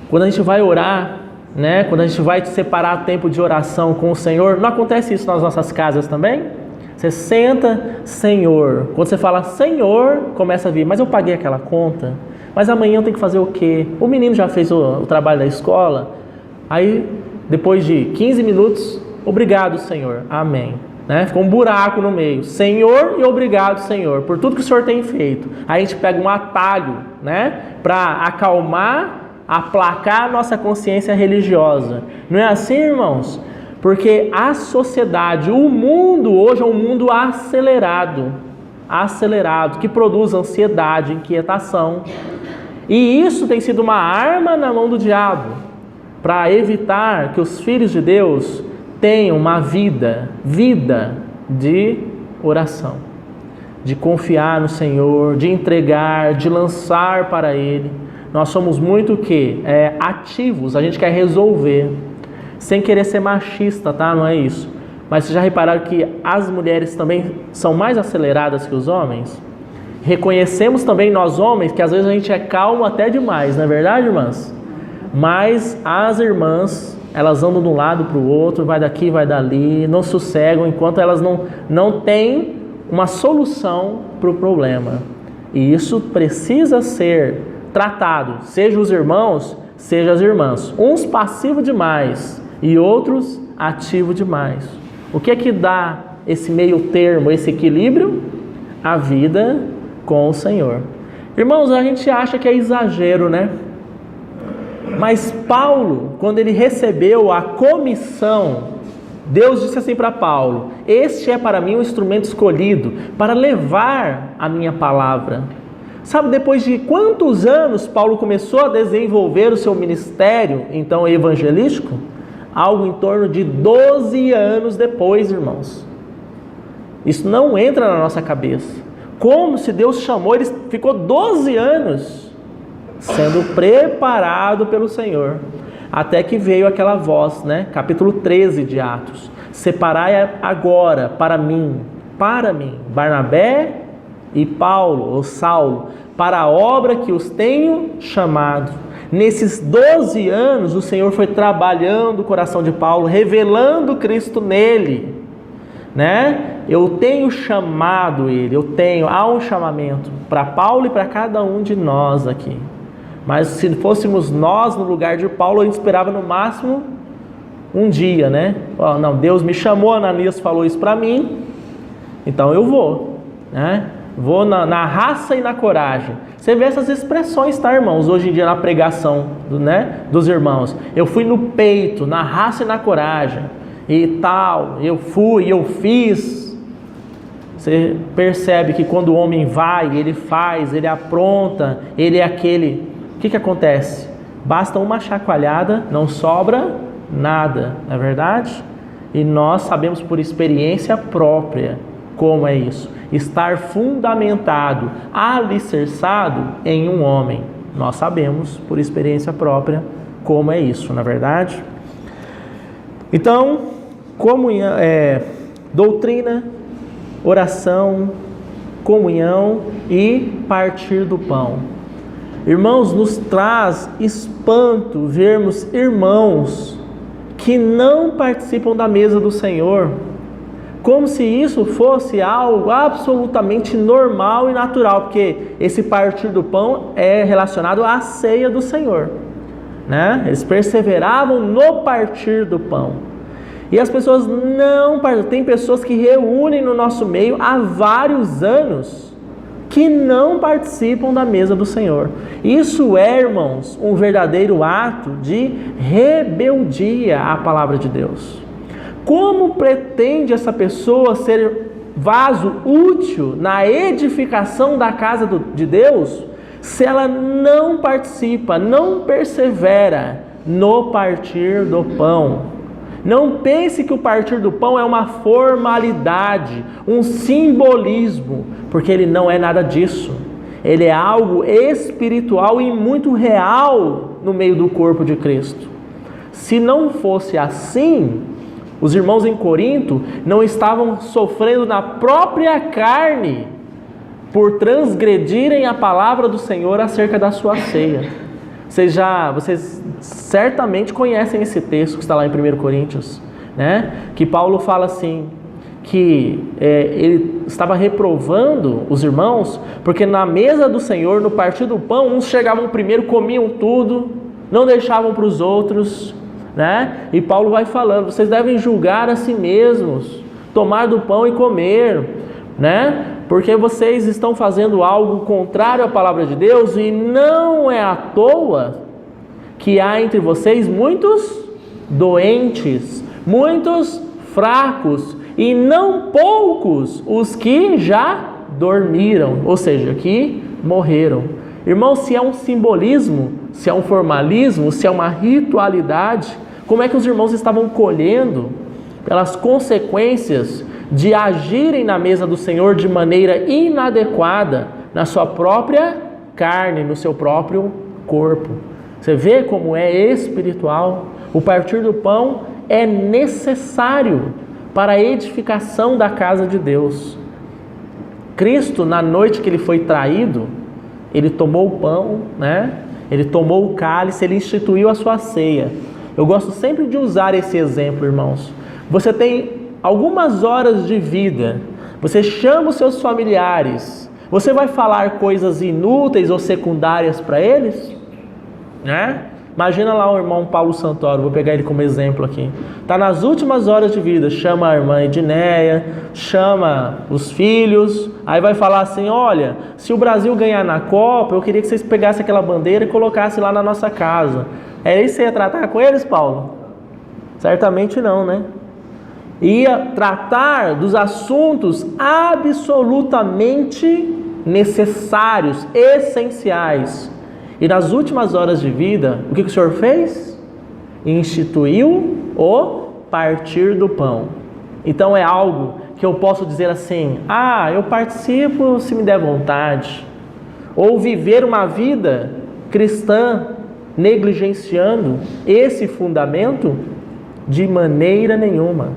Quando a gente vai orar, né, quando a gente vai separar tempo de oração com o Senhor, não acontece isso nas nossas casas também? Você senta, Senhor. Quando você fala Senhor, começa a vir, mas eu paguei aquela conta, mas amanhã eu tenho que fazer o quê? O menino já fez o trabalho da escola, aí depois de 15 minutos, obrigado, Senhor, amém. Né? Ficou um buraco no meio, Senhor e obrigado, Senhor, por tudo que o Senhor tem feito. Aí a gente pega um atalho, né, para acalmar, aplacar a nossa consciência religiosa. Não é assim, irmãos? Porque a sociedade, o mundo hoje é um mundo acelerado, que produz ansiedade, inquietação. E isso tem sido uma arma na mão do diabo, para evitar que os filhos de Deus tenham uma vida de oração, de confiar no Senhor, de entregar, de lançar para Ele. Nós somos muito ativos, a gente quer resolver, sem querer ser machista, tá? Não é isso. Mas vocês já repararam que as mulheres também são mais aceleradas que os homens? Reconhecemos também nós homens que às vezes a gente é calmo até demais, não é verdade, irmãs? Mas as irmãs, elas andam de um lado para o outro, vai daqui, vai dali, não sossegam enquanto elas não têm uma solução para o problema. E isso precisa ser tratado, seja os irmãos, seja as irmãs. Uns passivos demais e outros ativos demais. O que é que dá esse meio termo, esse equilíbrio? A vida com o Senhor. Irmãos, a gente acha que é exagero, né? Mas Paulo, quando ele recebeu a comissão, Deus disse assim para Paulo: este é para mim um instrumento escolhido para levar a minha palavra. Sabe, depois de quantos anos Paulo começou a desenvolver o seu ministério, então evangelístico? Algo em torno de 12 anos depois, irmãos. Isso não entra na nossa cabeça. Como se Deus chamou, ele ficou 12 anos sendo preparado pelo Senhor, até que veio aquela voz, né? Capítulo 13 de Atos: separai agora para mim, Barnabé e Paulo, ou Saulo, para a obra que os tenho chamado. Nesses 12 anos, o Senhor foi trabalhando o coração de Paulo, revelando Cristo nele, né? Eu tenho chamado ele, há um chamamento para Paulo e para cada um de nós aqui. Mas se fôssemos nós no lugar de Paulo, a gente esperava no máximo um dia, né? Oh, não, Deus me chamou, Ananias falou isso para mim, então eu vou, né? Vou na raça e na coragem. Você vê essas expressões, tá, irmãos? Hoje em dia na pregação, né, dos irmãos. Eu fui no peito, na raça e na coragem. E tal, eu fui, eu fiz. Você percebe que quando o homem vai, ele faz, ele apronta, ele é aquele... O que acontece? Basta uma chacoalhada, não sobra nada, não é verdade? E nós sabemos por experiência própria como é isso. Estar fundamentado, alicerçado em um homem. Nós sabemos por experiência própria como é isso, na verdade? Então, doutrina, oração, comunhão e partir do pão. Irmãos, nos traz espanto vermos irmãos que não participam da mesa do Senhor, como se isso fosse algo absolutamente normal e natural, porque esse partir do pão é relacionado à ceia do Senhor, né? Eles perseveravam no partir do pão. E as pessoas tem pessoas que reúnem no nosso meio há vários anos que não participam da mesa do Senhor. Isso é, irmãos, um verdadeiro ato de rebeldia à palavra de Deus. Como pretende essa pessoa ser vaso útil na edificação da casa de Deus, se ela não participa, não persevera no partir do pão? Não pense que o partir do pão é uma formalidade, um simbolismo, porque ele não é nada disso. Ele é algo espiritual e muito real no meio do corpo de Cristo. Se não fosse assim, os irmãos em Corinto não estavam sofrendo na própria carne por transgredirem a palavra do Senhor acerca da sua ceia. Vocês certamente conhecem esse texto que está lá em 1 Coríntios, né? Que Paulo fala assim, que ele estava reprovando os irmãos, porque na mesa do Senhor, no partir do pão, uns chegavam primeiro, comiam tudo, não deixavam para os outros. né? E Paulo vai falando, vocês devem julgar a si mesmos, tomar do pão e comer, né? Porque vocês estão fazendo algo contrário à palavra de Deus, e não é à toa que há entre vocês muitos doentes, muitos fracos, e não poucos os que já dormiram, ou seja, que morreram. Irmão, se é um simbolismo, se é um formalismo, se é uma ritualidade, como é que os irmãos estavam colhendo pelas consequências de agirem na mesa do Senhor de maneira inadequada na sua própria carne, no seu próprio corpo? Você vê como é espiritual? O partir do pão é necessário para a edificação da casa de Deus. Cristo, na noite que ele foi traído, ele tomou o pão, né? Ele tomou o cálice, ele instituiu a sua ceia. Eu gosto sempre de usar esse exemplo, irmãos. Você tem algumas horas de vida, você chama os seus familiares, você vai falar coisas inúteis ou secundárias para eles? Né? Imagina lá o irmão Paulo Santoro, vou pegar ele como exemplo aqui. Está nas últimas horas de vida, chama a irmã Edneia, chama os filhos, aí vai falar assim, olha, se o Brasil ganhar na Copa, eu queria que vocês pegassem aquela bandeira e colocassem lá na nossa casa. É isso que você ia tratar com eles, Paulo? Certamente não, né? Ia tratar dos assuntos absolutamente necessários, essenciais. E nas últimas horas de vida, o que o Senhor fez? Instituiu o partir do pão. Então é algo que eu posso dizer assim, eu participo se me der vontade. Ou viver uma vida cristã negligenciando esse fundamento de maneira nenhuma.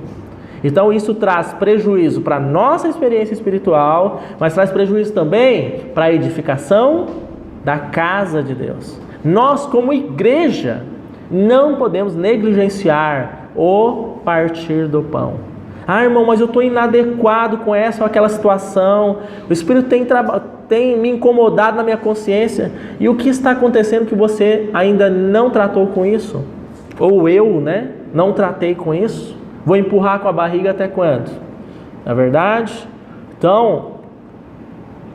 Então isso traz prejuízo para a nossa experiência espiritual, mas traz prejuízo também para a edificação da casa de Deus. Nós, como igreja, não podemos negligenciar o partir do pão. Irmão, mas eu estou inadequado com essa ou aquela situação, o Espírito tem me incomodado na minha consciência, e o que está acontecendo que você ainda não tratou com isso? Ou eu, né, não tratei com isso? Vou empurrar com a barriga até quando? Não é verdade? Então,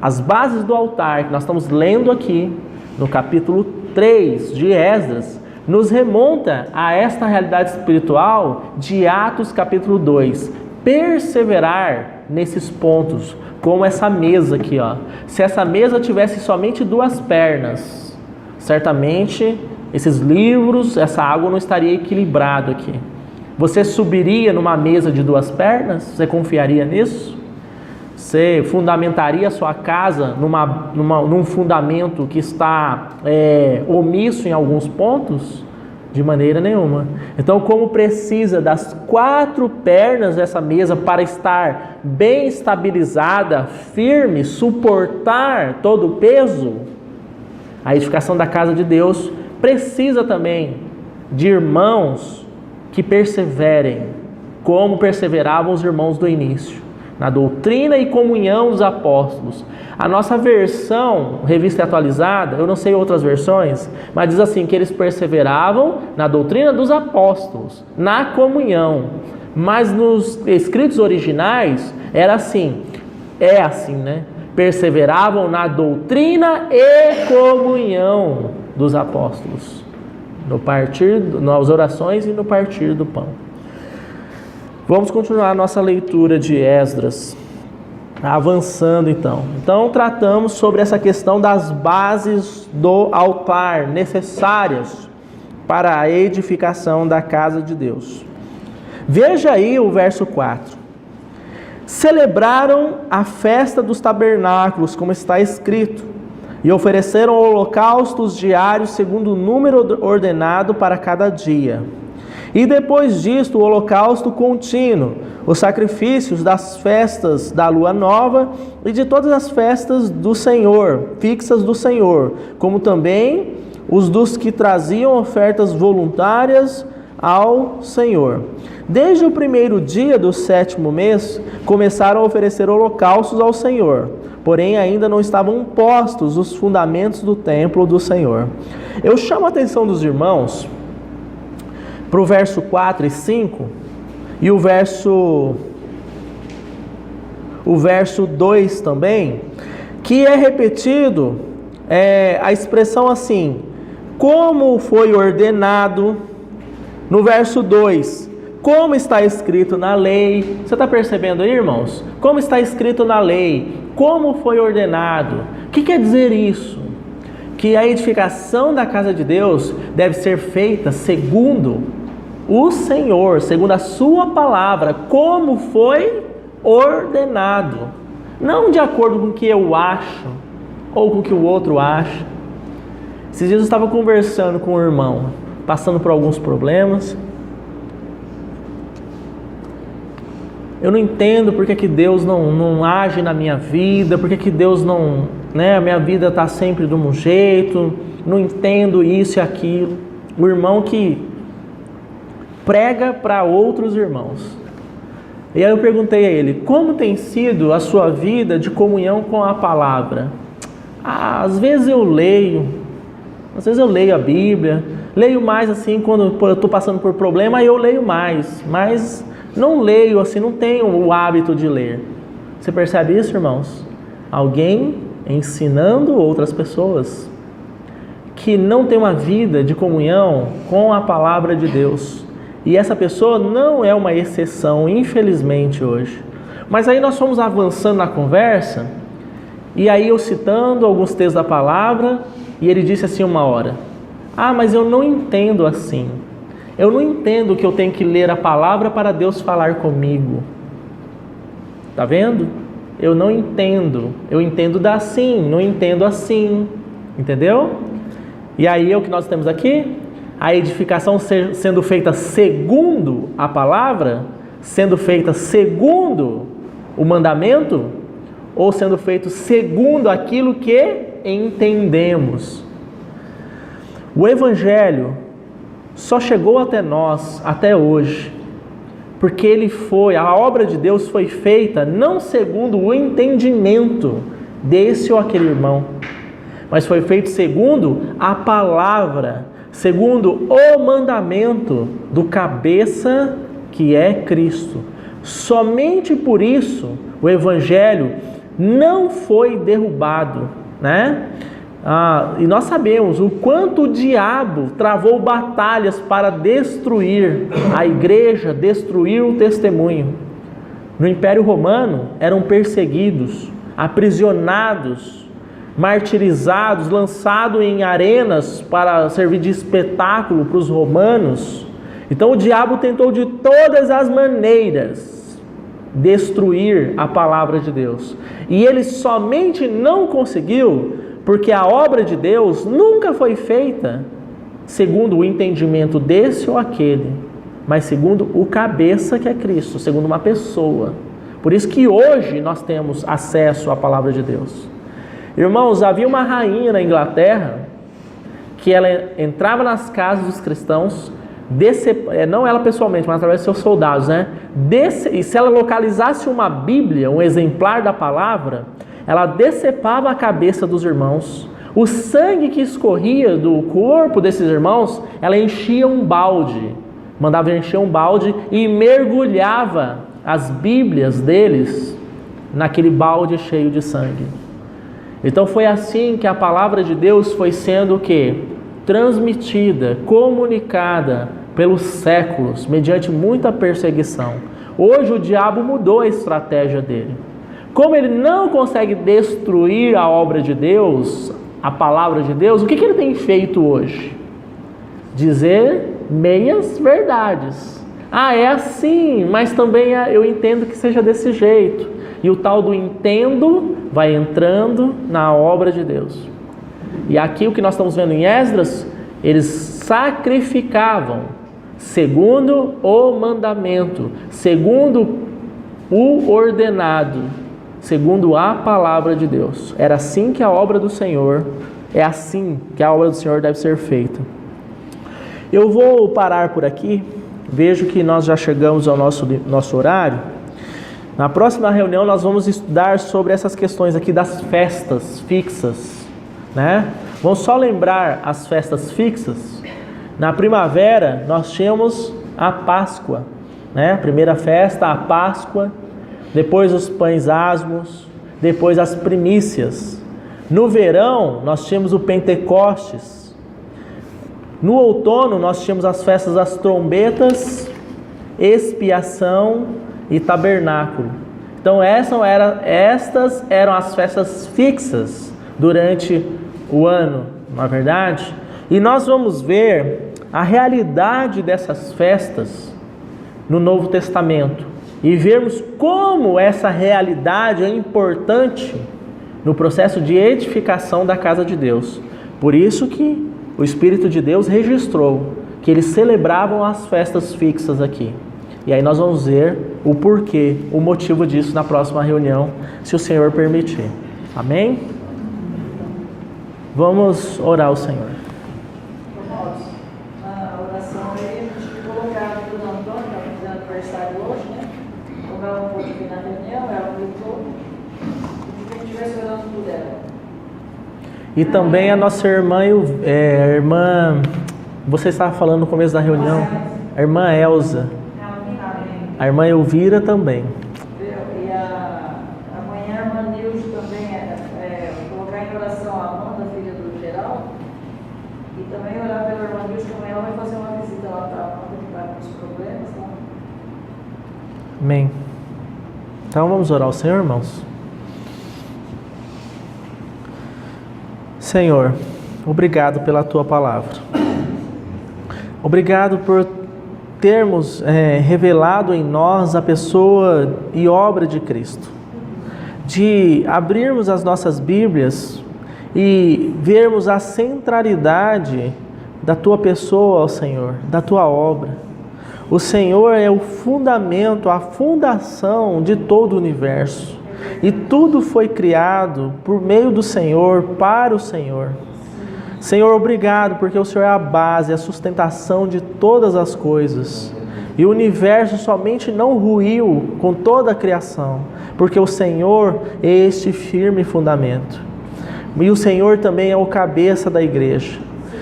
as bases do altar que nós estamos lendo aqui no capítulo 3 de Esdras nos remonta a esta realidade espiritual de Atos capítulo 2. Perseverar nesses pontos, como essa mesa aqui, ó. Se essa mesa tivesse somente duas pernas, certamente esses livros, essa água não estaria equilibrado aqui. Você subiria numa mesa de duas pernas? Você confiaria nisso? Você fundamentaria a sua casa num fundamento que está omisso em alguns pontos? De maneira nenhuma. Então, como precisa das 4 pernas dessa mesa para estar bem estabilizada, firme, suportar todo o peso, a edificação da casa de Deus precisa também de irmãos que perseverem, como perseveravam os irmãos do início, na doutrina e comunhão dos apóstolos. A nossa versão, revista atualizada, eu não sei outras versões, mas diz assim, que eles perseveravam na doutrina dos apóstolos, na comunhão. Mas nos escritos originais, era assim, é assim, né? Perseveravam na doutrina e comunhão dos apóstolos, nas orações e no partir do pão. Vamos continuar a nossa leitura de Esdras, avançando então. Então tratamos sobre essa questão das bases do altar necessárias para a edificação da casa de Deus. Veja aí o verso 4. Celebraram a festa dos tabernáculos, como está escrito, e ofereceram holocaustos diários segundo o número ordenado para cada dia. E depois disto, o holocausto contínuo, os sacrifícios das festas da lua nova e de todas as festas do Senhor, fixas do Senhor, como também os dos que traziam ofertas voluntárias ao Senhor. Desde o primeiro dia do 7º mês, começaram a oferecer holocaustos ao Senhor, porém ainda não estavam postos os fundamentos do templo do Senhor. Eu chamo a atenção dos irmãos para o verso 4 e 5, e o verso 2 também, que é repetido a expressão assim, como foi ordenado, no verso 2, como está escrito na lei. Você está percebendo aí, irmãos? Como está escrito na lei, como foi ordenado. O que quer dizer isso? Que a edificação da casa de Deus deve ser feita segundo o Senhor, segundo a sua palavra, como foi ordenado. Não de acordo com o que eu acho, ou com o que o outro acha. Esses dias eu estava conversando com um irmão, passando por alguns problemas. Eu não entendo porque que Deus não age na minha vida, porque que Deus não... a minha vida está sempre de um jeito, não entendo isso e aquilo. O irmão que prega para outros irmãos. E aí eu perguntei a ele, como tem sido a sua vida de comunhão com a palavra? Às vezes eu leio a Bíblia, leio mais assim quando eu estou passando por problema, aí eu leio mais, mas não leio assim, não tenho o hábito de ler. Você percebe isso, irmãos? Alguém ensinando outras pessoas que não tem uma vida de comunhão com a palavra de Deus. E essa pessoa não é uma exceção, infelizmente, hoje. Mas aí nós fomos avançando na conversa, e aí eu citando alguns textos da palavra, e ele disse assim uma hora, mas eu não entendo assim. Eu não entendo que eu tenho que ler a palavra para Deus falar comigo. Tá vendo? Eu não entendo. Eu entendo assim, não entendo assim. Entendeu? E aí é o que nós temos aqui? A edificação sendo feita segundo a palavra, sendo feita segundo o mandamento, ou sendo feito segundo aquilo que entendemos. O Evangelho só chegou até nós, até hoje, porque a obra de Deus foi feita não segundo o entendimento desse ou aquele irmão, mas foi feito segundo a palavra, segundo o mandamento do cabeça que é Cristo. Somente por isso o Evangelho não foi derrubado, né? E nós sabemos o quanto o diabo travou batalhas para destruir a igreja, destruir o testemunho. No Império Romano eram perseguidos, aprisionados, martirizados, lançados em arenas para servir de espetáculo para os romanos. Então o diabo tentou de todas as maneiras destruir a palavra de Deus. E ele somente não conseguiu porque a obra de Deus nunca foi feita segundo o entendimento desse ou aquele, mas segundo o cabeça que é Cristo, segundo uma pessoa. Por isso que hoje nós temos acesso à palavra de Deus. Irmãos, havia uma rainha na Inglaterra que ela entrava nas casas dos cristãos, não ela pessoalmente, mas através de seus soldados, né? E se ela localizasse uma Bíblia, um exemplar da palavra, ela decepava a cabeça dos irmãos. O sangue que escorria do corpo desses irmãos, ela enchia um balde, mandava encher um balde e mergulhava as Bíblias deles naquele balde cheio de sangue. Então foi assim que a palavra de Deus foi sendo o quê? Transmitida, comunicada pelos séculos, mediante muita perseguição. Hoje o diabo mudou a estratégia dele. Como ele não consegue destruir a obra de Deus, a palavra de Deus, o que ele tem feito hoje? Dizer meias verdades. É assim, mas também eu entendo que seja desse jeito. E o tal do entendo vai entrando na obra de Deus. E aqui o que nós estamos vendo em Esdras, eles sacrificavam segundo o mandamento, segundo o ordenado, segundo a palavra de Deus. Era assim que a obra do Senhor, é assim que a obra do Senhor deve ser feita. Eu vou parar por aqui, vejo que nós já chegamos ao nosso horário. Na próxima reunião nós vamos estudar sobre essas questões aqui das festas fixas, né? Vamos só lembrar as festas fixas, Na primavera, nós tínhamos a Páscoa, né? A primeira festa, a Páscoa, depois os pães asmos, depois as primícias. No verão, nós tínhamos o Pentecostes. No outono, nós tínhamos as festas das trombetas, expiação e tabernáculo. Então, estas eram as festas fixas durante o ano, não é verdade? E nós vamos ver a realidade dessas festas no Novo Testamento e vermos como essa realidade é importante no processo de edificação da casa de Deus. Por isso que o Espírito de Deus registrou que eles celebravam as festas fixas aqui. E aí nós vamos ver o porquê, o motivo disso na próxima reunião, se o Senhor permitir. Amém? Vamos orar ao Senhor. Na oração aí, a gente colocar o Bruno Antônio, que está fazendo aniversário hoje, né? Como ela não pôde vir na reunião, ela gritou, e que a gente estivesse orando por ela. E também a nossa irmã, você estava falando no começo da reunião, a irmã Elza, a irmã Elvira também. E amanhã a irmã Nilde também, colocar em oração a Amanda, filha do Geraldo, e também orar pela irmã Nilde, que amanhã ela vai fazer uma visita lá para a Amanda, que está com os problemas, tá? Amém. Então vamos orar ao Senhor, irmãos. Senhor, obrigado pela Tua palavra. Obrigado por termos revelado em nós a pessoa e obra de Cristo. De abrirmos as nossas Bíblias e vermos a centralidade da Tua pessoa, ó Senhor, da Tua obra. O Senhor é o fundamento, a fundação de todo o universo. E tudo foi criado por meio do Senhor, para o Senhor. Senhor, obrigado, porque o Senhor é a base, a sustentação de todas as coisas. E o universo somente não ruiu com toda a criação, porque o Senhor é este firme fundamento. E o Senhor também é o cabeça da igreja.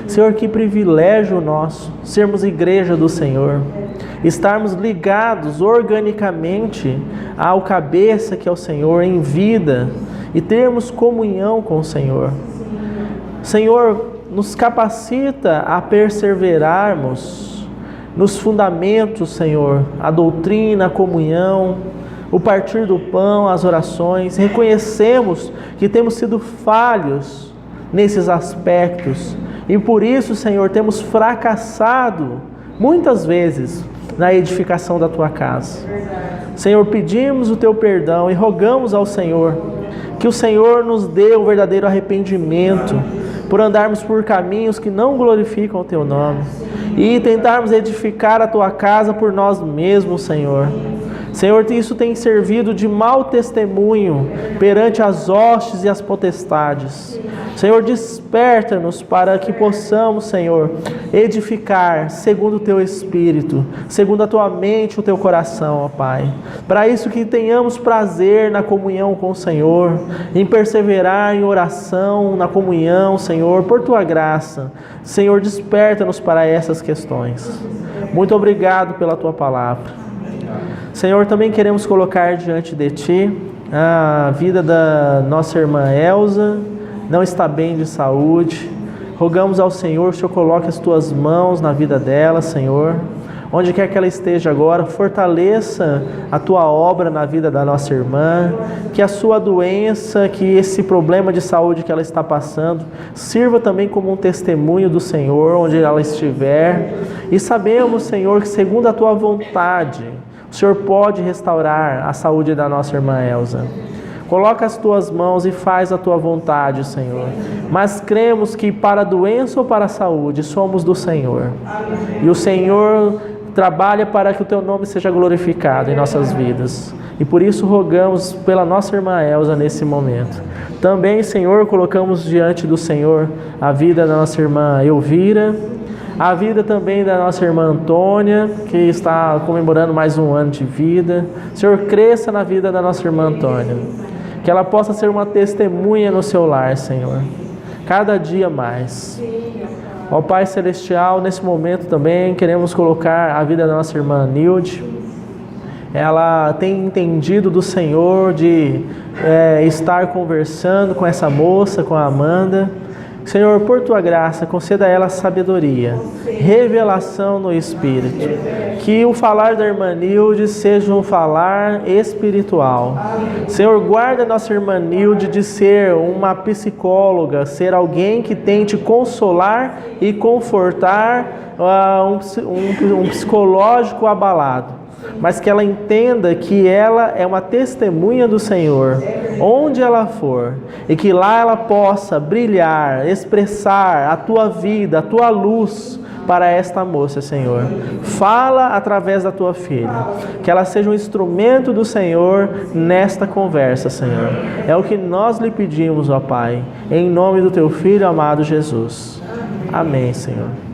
Senhor, que privilégio nosso, sermos igreja do Senhor. Estarmos ligados organicamente ao cabeça que é o Senhor em vida e termos comunhão com o Senhor. Senhor, nos capacita a perseverarmos nos fundamentos, Senhor, a doutrina, a comunhão, o partir do pão, as orações. Reconhecemos que temos sido falhos nesses aspectos e por isso, Senhor, temos fracassado muitas vezes na edificação da Tua casa. Senhor, pedimos o Teu perdão e rogamos ao Senhor que o Senhor nos dê o verdadeiro arrependimento por andarmos por caminhos que não glorificam o Teu nome e tentarmos edificar a Tua casa por nós mesmos, Senhor. Senhor, isso tem servido de mau testemunho perante as hostes e as potestades. Senhor, desperta-nos para que possamos, Senhor, edificar segundo o Teu Espírito, segundo a Tua mente, o Teu coração, ó Pai. Para isso que tenhamos prazer na comunhão com o Senhor, em perseverar em oração, na comunhão, Senhor, por Tua graça. Senhor, desperta-nos para essas questões. Muito obrigado pela Tua palavra. Senhor, também queremos colocar diante de Ti a vida da nossa irmã Elza, não está bem de saúde. Rogamos ao Senhor que o Senhor coloque as Tuas mãos na vida dela, Senhor. Onde quer que ela esteja agora, fortaleça a Tua obra na vida da nossa irmã, que a sua doença, que esse problema de saúde que ela está passando, sirva também como um testemunho do Senhor, onde ela estiver. E sabemos, Senhor, que segundo a Tua vontade, o Senhor pode restaurar a saúde da nossa irmã Elza. Coloca as Tuas mãos e faz a Tua vontade, Senhor. Mas cremos que para a doença ou para a saúde, somos do Senhor. E o Senhor trabalha para que o Teu nome seja glorificado em nossas vidas. E por isso rogamos pela nossa irmã Elza nesse momento. Também, Senhor, colocamos diante do Senhor a vida da nossa irmã Elvira, a vida também da nossa irmã Antônia, que está comemorando mais um ano de vida. Senhor, cresça na vida da nossa irmã Antônia. Que ela possa ser uma testemunha no Seu lar, Senhor. Cada dia mais. Ó Pai Celestial, nesse momento também queremos colocar a vida da nossa irmã Nilde. Ela tem entendido do Senhor de estar conversando com essa moça, com a Amanda. Senhor, por Tua graça, conceda a ela sabedoria, revelação no Espírito. Que o falar da irmã Nilde seja um falar espiritual. Senhor, guarda a nossa irmã Nilde de ser uma psicóloga, ser alguém que tente consolar e confortar um psicológico abalado. Mas que ela entenda que ela é uma testemunha do Senhor, onde ela for, e que lá ela possa brilhar, expressar a Tua vida, a Tua luz para esta moça, Senhor. Fala através da Tua filha, que ela seja um instrumento do Senhor nesta conversa, Senhor. É o que nós lhe pedimos, ó Pai, em nome do Teu Filho amado Jesus. Amém, Senhor.